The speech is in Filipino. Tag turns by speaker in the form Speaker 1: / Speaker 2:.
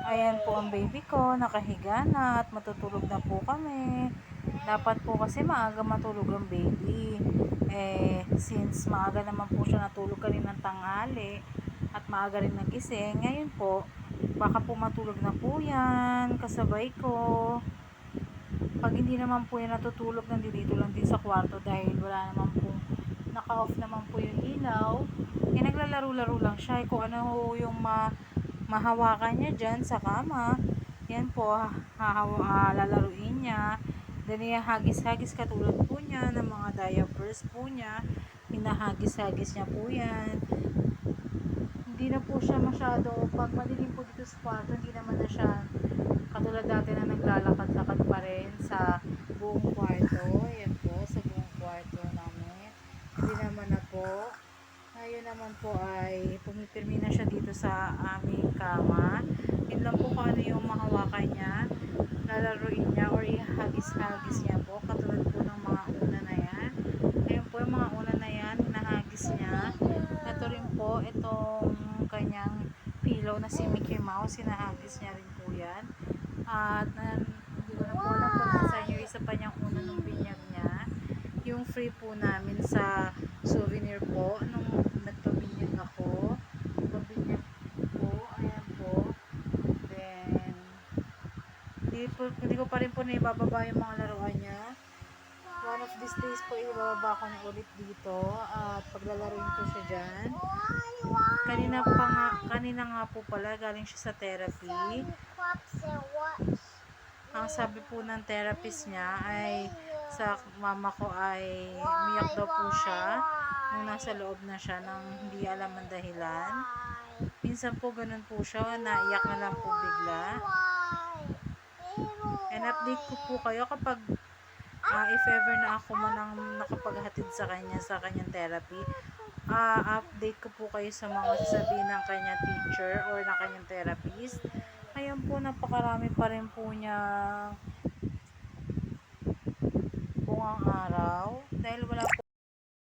Speaker 1: Ayan po ang baby ko, nakahiga na at matutulog na po kami. Dapat po kasi maaga matulog ang baby. Since maaga naman po siya natulog kaninang tanghali at maaga rin nagising, ngayon po, baka po matulog na po yan, kasabay ko. Pag hindi naman po yan natutulog, nandito lang din sa kwarto dahil wala naman po, naka-off naman po yung ilaw. Naglalaro-laro lang siya. Kung ano yung mahawakan niya dyan sa kama, yan po, lalaruin niya. Then, hagis-hagis katulad po niya ng mga diapers po niya. Hinahagis-hagis niya po yan. Hindi na po siya masyado, pag madilim po dito sa kwarto, hindi naman na siya katulad dati na naglalakad-lakad pa rin sa buong kwarto. Yan po, sa buong kwarto namin. Hindi naman na po. Ngayon naman po ay pumipirmi na siya dito sa aming kama. Yun lang po kung ano yung mahawakan niya, lalaruin niya or ihagis-hagis niya po. Katulad po ng mga una na yan. Ayun po yung mga una na yan, hinahagis niya. Ito rin po, itong kanyang pillow na si Mickey Mouse, hinahagis niya rin po yan. At hindi ko na po alam kung nasa inyo, isa pa niyang una nung binyag niya. Yung free po namin sa souvenir po, nung nagpabinyag ako. Pabinyag po, ayan po. Then, hindi ko pa rin po naibababa yung mga laruan niya. One of these days po, ibababa ko na ulit dito at paglalaruin ko siya dyan. Kanina nga po pala, galing siya sa therapy. Ang sabi po ng therapist niya ay sa mama ko ay umiyak daw po siya nung nasa loob na siya nang hindi alam ang dahilan. Minsan po ganun po siya, naiyak na lang po bigla. And update ko po kayo kapag if ever na ako man ang nakapaghatid sa kanyang therapy. Update ko po kayo sa mga sasabihin ng kanyang teacher or ng kanyang therapist. Ngayon po, napakarami pa rin po niya bungang araw dahil wala po